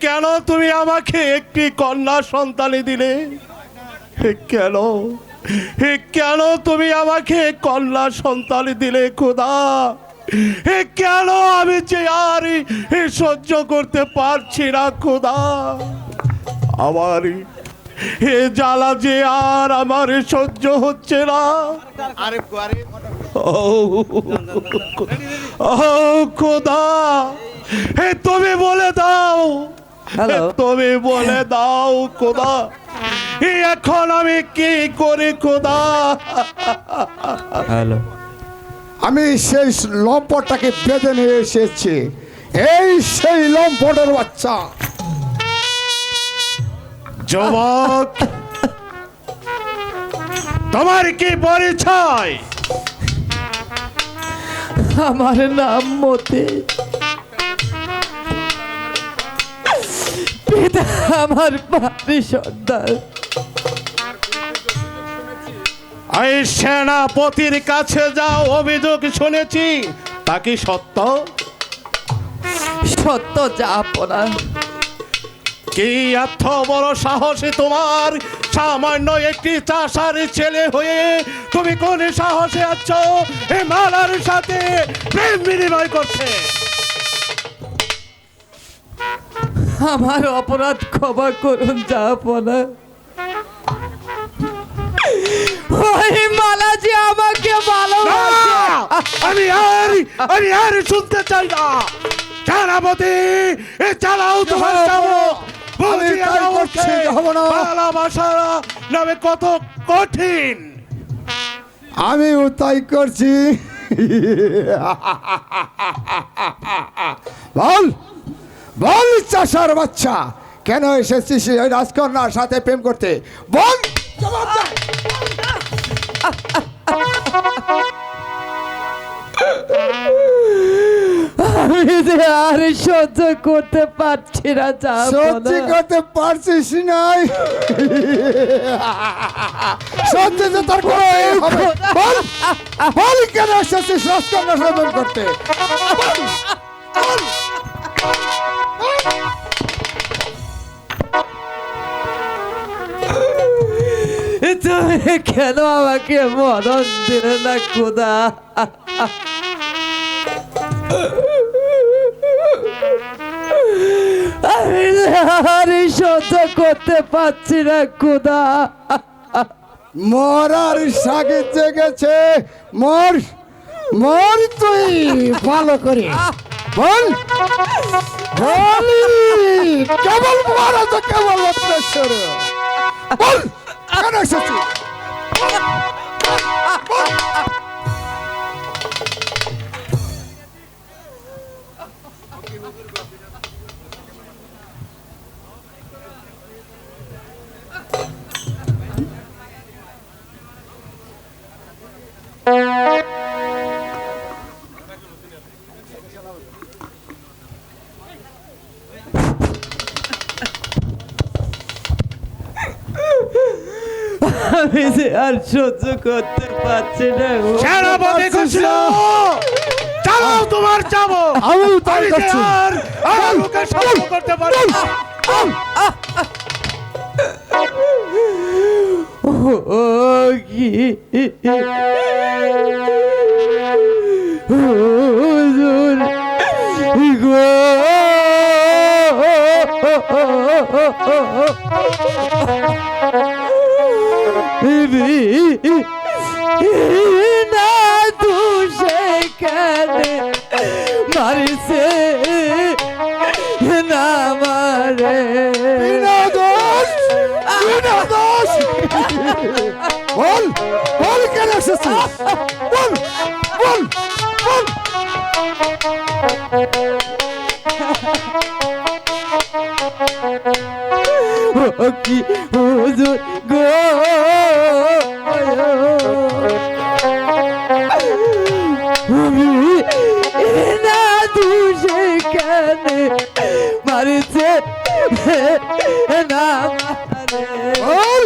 কেন তুমি আমাকে একটি কন্যা সন্তানে দিলে? কেন কেন তুমি আমাকে কন্যা সন্তানে দিলে খোদা? কেন আমি যে আর সহ্য করতে পারছি না খোদা? আমার এ জ্বালা যে আর আমার সহ্য হচ্ছে না। ও খোদা, তুমি বলে দাও, তুমি বলে দাও খোদা, এখন আমি কি করি খোদা? হ্যালো, আমি সেই লম্পটটাকে বেঁধে নিয়ে এসেছি। এই সেই লম্পটের বাচ্চা। যুবক, তোমার কি পরিচয়? আমার নাম মতি, পিতা আমার পাপড়ি সর্দার। এই সেনাপতির কাছে যাও, অভিযোগ শুনেছি, তা কি সত্য? সত্য যাপনা। কি এত বড় সাহসী তোমার? সামান্য একটি চাষার ছেলে হয়ে তুমি কোন সাহসে আছো এই মালার সাথে প্রেম বিনিময় করছে? আমার অপরাধ ক্ষমা করুন যাপনা। ওই মালা যে আমাকে ভালোবাসে। আমি আর শুনতে চাই না। সেনাপতি, এ চালাও তোমার চাবুক। বলছি তাই করছি, যাবো না। ভালোবাসা নামে কত কঠিন। আমিও তাই করছি। বল বল চাষার বাচ্চা, কেন এসেছিস ওই রাজকন্যার সাথে প্রেম করতে? বল, জবাব দে। আমি যে আর সহ্য করতে পারছি না সহ্য যাপনা। করতে পারছিস নাই? সহ্য যে তোর করতে হবে। বল বল, কেন এসেছিস রাজকন্যার সাথে প্রেম করতে? বল, বল। তুমি কেন আমাকে মরণ দিলে না খোদা? আমি আর সহ্য করতে পারছি না খোদা। মরার সাগে জেগেছে। মর মর, তুই ভালো করে বল বল, কেবল মারা তো কেবল অত্যাচার। বল, কেন এসেছিস? আমি যে আর সহ্য করতে পারছি না। সেনাপতি কইছিল, চালাও তোমার চাবুক। আমিও তাই আমি যে করছি। আর আমার মুখে সহ্য করতে পারি না। ও কি হুজুর গো, না দুষে কেন মারিছে না মারে। বিনা দোষ, বিনা দোষ। বল বল, কেন এসেছিস? বল বল বল। ও কি হুজুর গো, আমি না দুষে কেন মারিছে না মারে। বল,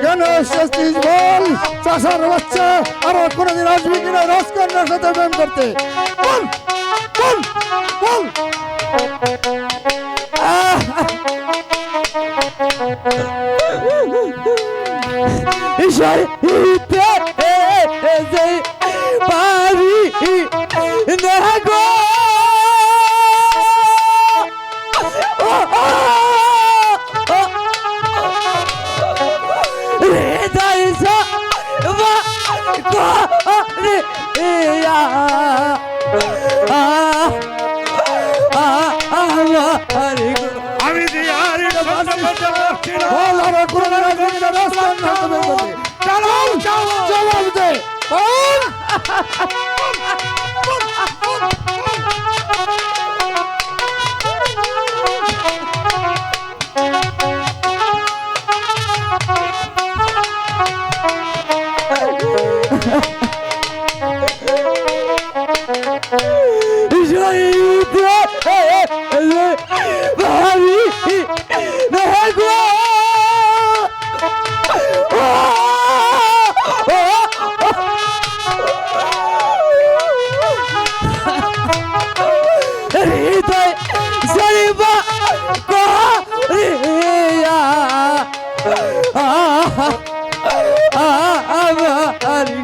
কেন এসেছিস? বল, চাষার বাচ্চা, আর কোনোদিন আসবি কিনা রাজকন্যার সাথে প্রেম করতে? বল বল বল। আহ সইতে যে পারি না গো হৃদয় আমি যে আর সহ্য করতে পারছি না। বল আর কোনদিন আসবি কিনা রাজকন্যা সদন করতে? জবাব দাও। জবাব দে বল। ভাবি গো হৃদয় সরিবা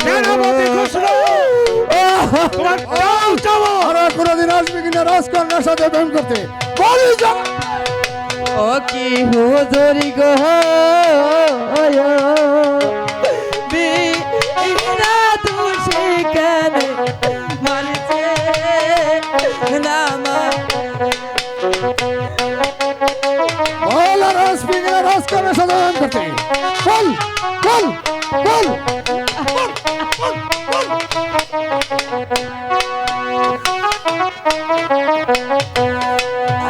সেনাপতি খসরু, তোমার দাও জবাব। আর কোনদিন আসবি কিনা রাজকন্যা সদন করতে? বলি জবাব। ও কি হুজুরি গো বিনা তুষে কেন মানছে নামা বল আর আসবি কিনা রাজকন্যা সদন করতে? বল বল বল।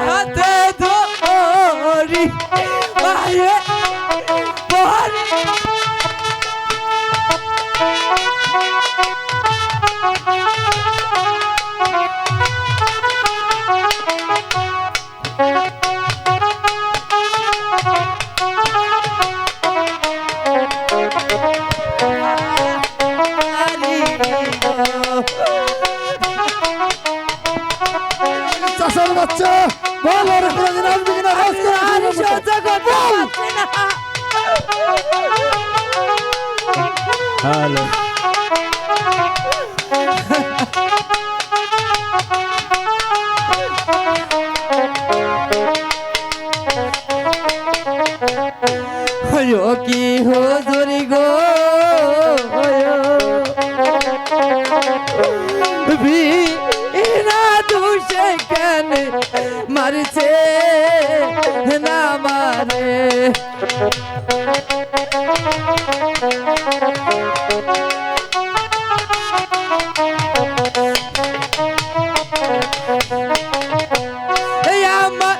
হাতে ধরি পায়ে পরে চাষার বাচ্চা, বল আর কোনদিন আসবি কিনা রাজকন্যা সদন করতে? হ্যালো, ও কি হুজুরি গো বিনা তুষে কেন মারছে না মারে আমার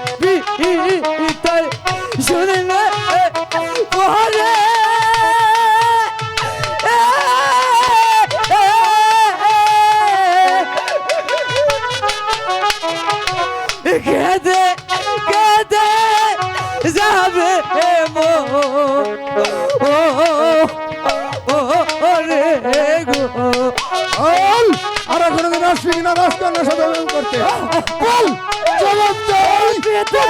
ভিতর শুনলে পরে কেঁদে কেঁদে যাবে মো রে গো বল আর কোনদিন আসবি কিনা রাজকন্যা সদন করতে? বল জবাব দে।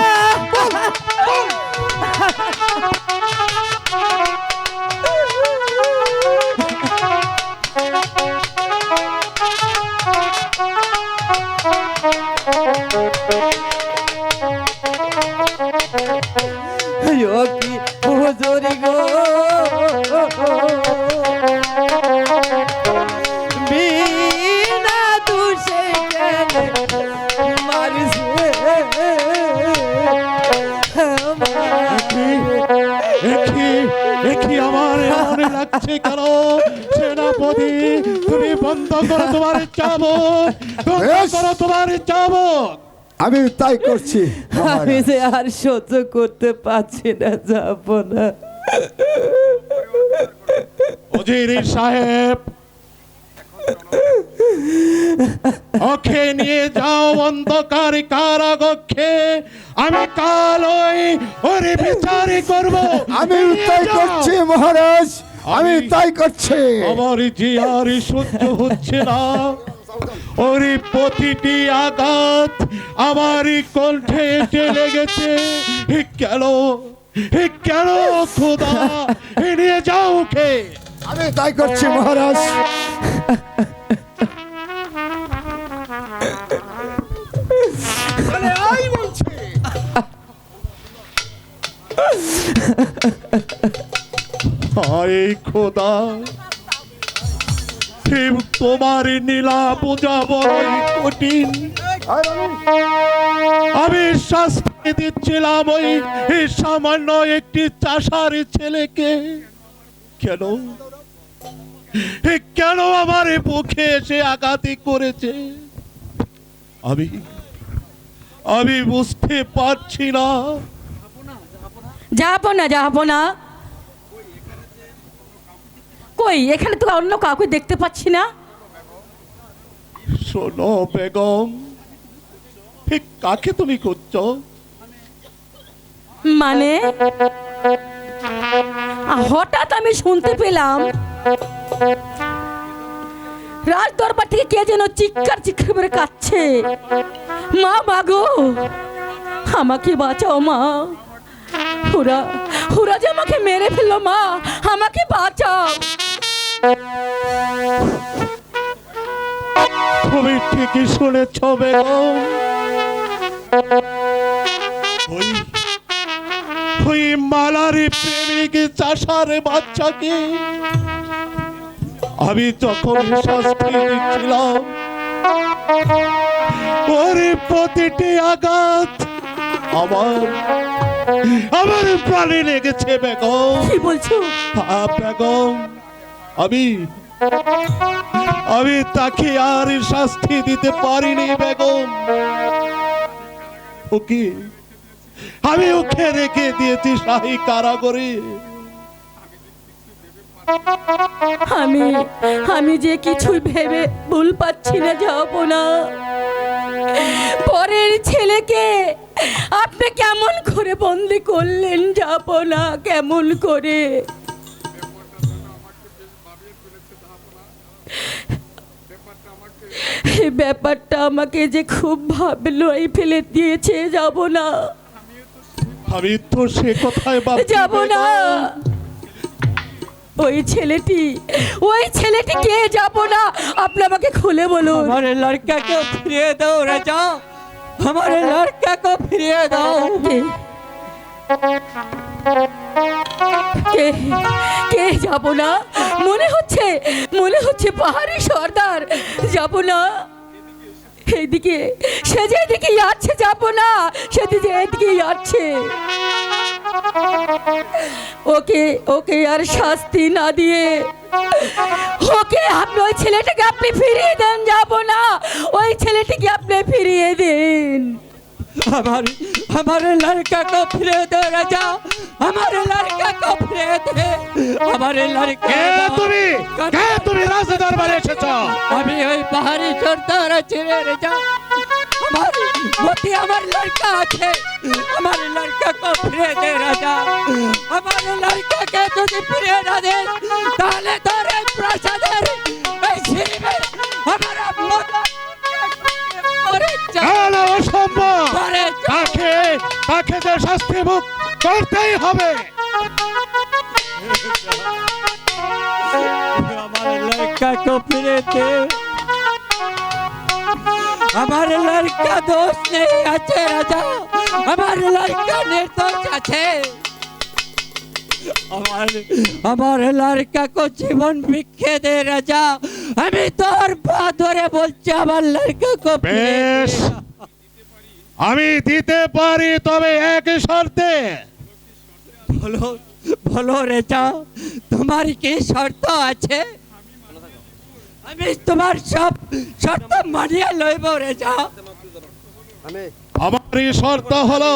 কি হুজুরি গো বিনা তুষে কেন মারছে একই আমার মনে লাগছে কেন? সেনাপতি, তুমি বন্ধ করো তোমার চাবুক, বন্ধ বেশ। করো তোমার চাবুক। আমি তাই করছি। আমি যে আর সহ্য করতে পারছি না, যাব না। উজির সাহেব, ওকে নিয়ে যাও অন্ধকার কারাগক্ষে। আমি কাল ওর বিচার করব। আমি নিয়ে তাই যাও। করছি মহারাজ, আমি তাই করছি। আমার যে আর সহ্য হচ্ছে না। ওর প্রতিটি আঘাত আমার কণ্ঠে এসে লেগেছে। কেন কেন খোদা, নিয়ে যাও ওকে। আমি তাই করছি মহারাজ। আরে আই বলছি। হায় খোদা, তোমার নীলা পূজা বড়ই কঠিন। আয় বাবু। আমি শাস্তি দিচ্ছিলাম ওই সামান্য একটি চাষার ছেলেকে। কেন কেন আমার বুকে এসে আঘাতি করেছে আমি বুঝতে পারছি না। যাবো না, যাবো না। কই, এখানে তো অন্য কাউকে দেখতে পাচ্ছি না। শোনো বেগম, ঠিক কাকে তুমি খুঁজছো? মানে হঠাৎ আমি শুনতে পেলাম রাজ দরবার থেকে কে যেন চিৎকার চিৎকার করে কাঁদছে, মা মাগো আমাকে বাঁচাও মা, হুরা হুরা যে আমাকে মেরে ফেললো, মা আমাকে বাঁচাও। তুমি ঠিকই শুনেছ বেগম, ওই মালারি প্রেমিক চাষার বাচ্চাকে আমি যখন শাস্তি দিচ্ছিলাম, ওর প্রতিটি আঘাত আমার প্রাণে লেগেছে বেগম। কি বলছো? হ্যাঁ বেগম, আমি তাকে আর শাস্তি দিতে পারিনি বেগম। আমি ওকে রেখে দিয়েছি শাহী কারাগারে। আমি যে কিছুই ভেবে ভুল পাচ্ছি না, যাবো না। পরের ছেলেকে আপনি কেমন করে বন্দি করলেন, যাবো না, কেমন করে? এই ব্যাপারটা আমাকে যে খুব ভাবলোই ফেলে দিয়েছে, যাবো না, আমি তো সে কথায় যাবো না। ওই ছেলেটি কে, যাবো না। আপনি আমাকে খুলে বলুন। हमारे लड़का को फिरिए दो राजा, हमारे लड़का को फिरिए दो। কে কে, যাবো না। মনে হচ্ছে পাহাড়ি সর্দার, যাবো না। এইদিকে সে যেদিকে যাচ্ছে, যাবো না, সেদিকে এদিকে যাচ্ছে। ওকে আর শাস্তি না দিয়ে আপনি ওই ছেলেটাকে আপনি ফিরিয়ে দেন, যাবো না। ওই ছেলেটিকে আপনি ফিরিয়ে দিন। हमारे लड़का को फिरे दो राजा, हमारे लड़का को फिरे दे, हमारे लड़का। তুমি রাজ দরবারে এসেছো? अभी वही पहाड़ी सर्दार चिरे राजा, हमारे मोती हमारे लड़का আছে, हमारे लड़का को फिरे दे राजा, हमारे लड़का के तुझे फिरे ना दे, ताले तारे प्रसादर ऐसी में हमारा मोता তাকে যে শাস্তি ভোগ করতেই হবে। हमारे लड़का को फिरे दे, हमारे लड़का दोष नहीं আছে राजा, हमारे लड़का निर्दोष আছে। हमारे लड़का को जीवन भिक्षे दे राजा, আমি তোর পা ধরে বলছি আমার লড়কা को বেশ, আমি দিতে পারি, তবে এক শর্তে। বলো বলো রাজা, তোমার কি শর্ত আছে? আমি তোমার সব শর্ত মানিয়ে লইব রাজা। আমার এই শর্ত হলো,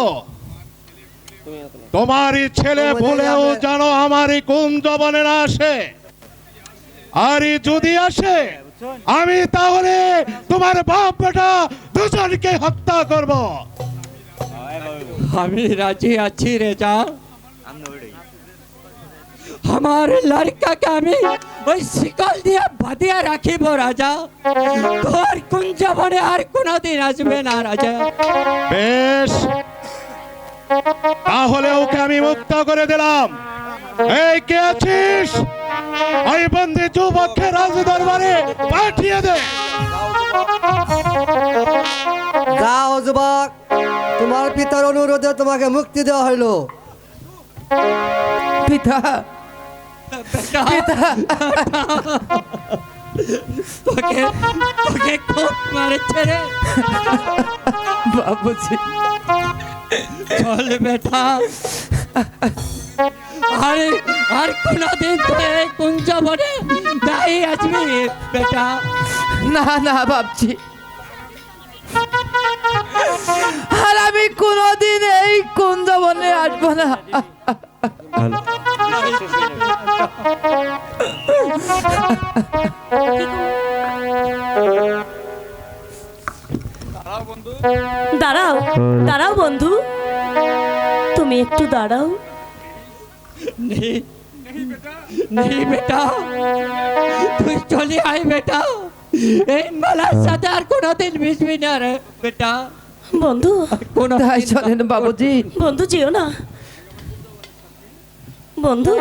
তোমারই ছেলে ভুলেও যেন আমার কোন জবানে না আসে, আর যদি আসে আমি তাহলে তোমার বাপ বেটা দুজনকে হত্যা করব। আমি রাজি আছি রাজা, আমার লড়কাকে আমি ওই শিকল দিয়ে বাঁধিয়ে রাখিব রাজা, তোর কোন জবানে আর কোনদিন আসবে না রাজা। বেশ, তাহলে ওকে আমি মুক্ত করে দিলাম। এই কে আছিস? ওই বন্দি যুবককে রাজ দরবারে পাঠিয়ে দে। যাও যুবক, তোমার পিতার অনুরোধে তোমাকে মুক্তি দেওয়া হইলো। পিতা পিতা তোকে তোকে খুব মারেছে রে বাবুজি। চল বেটা, আরে আর কোনদিন তুই কুঞ্জ বনে নাই আসবি বেটা। না না বাপজি, আর আমি কোনোদিন এই কুঞ্জবনে আসবো না। দাঁড়াও দাঁড়াও বন্ধু, তুমি একটু দাঁড়াও। नहीं बेटा, তুই চলে আয় বেটা। এই মালার সাথে আর কোনোদিন মিশবি না রে বেটা। বন্ধু তাই চলেন বাবুজি। বন্ধু যেও না বন্ধু।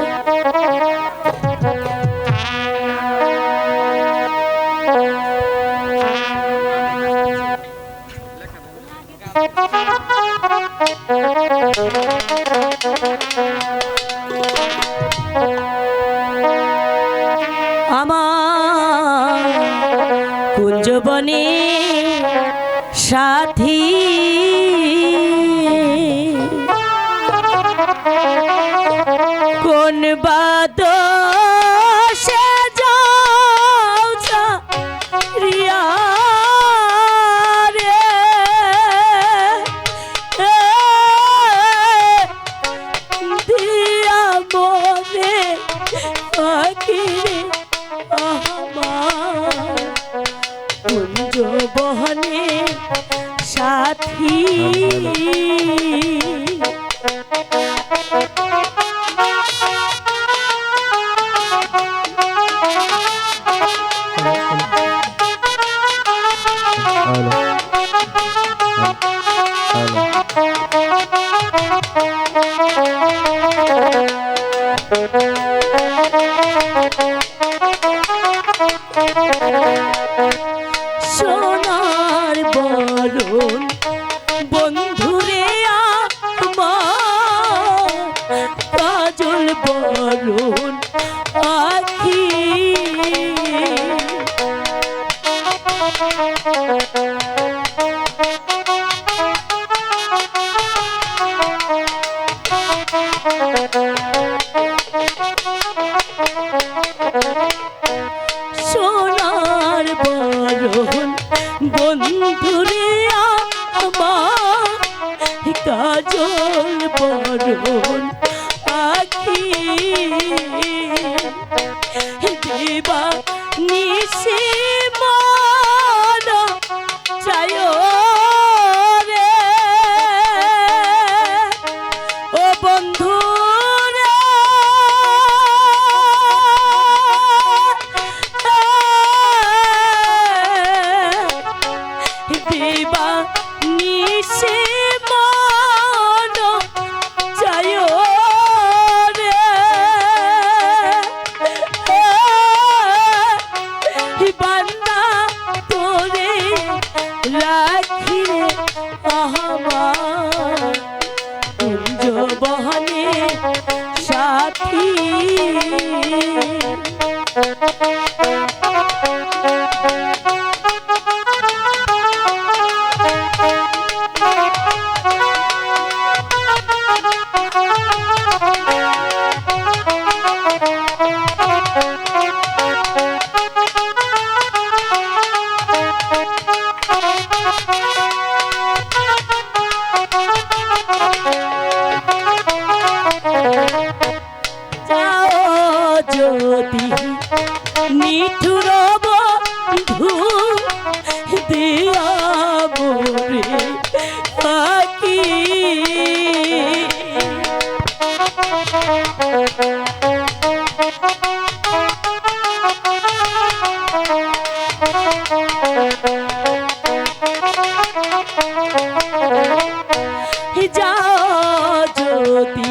আমার কুঞ্জবনে সাথী কোন বাদশে যাও রিয়া রে দিয়া মনে আখিরে আমার কুঞ্জবনে সাথী। সোনার বরণ বন্ধুরে আমার কাজল বরণ আখি। সোনার বরণ বন্ধুরে আমার কাজল বরণ আখি। দেবা নিশি মন চায় রে ও বন্ধু রে দেবা নিশি মন চায় রে বান্দা তোরে রাখি রে আমার কুঞ্জবনে সাথী। যাও যদি নিঠুর বন্ধু দিয়া মোরে আকি। যাও যদি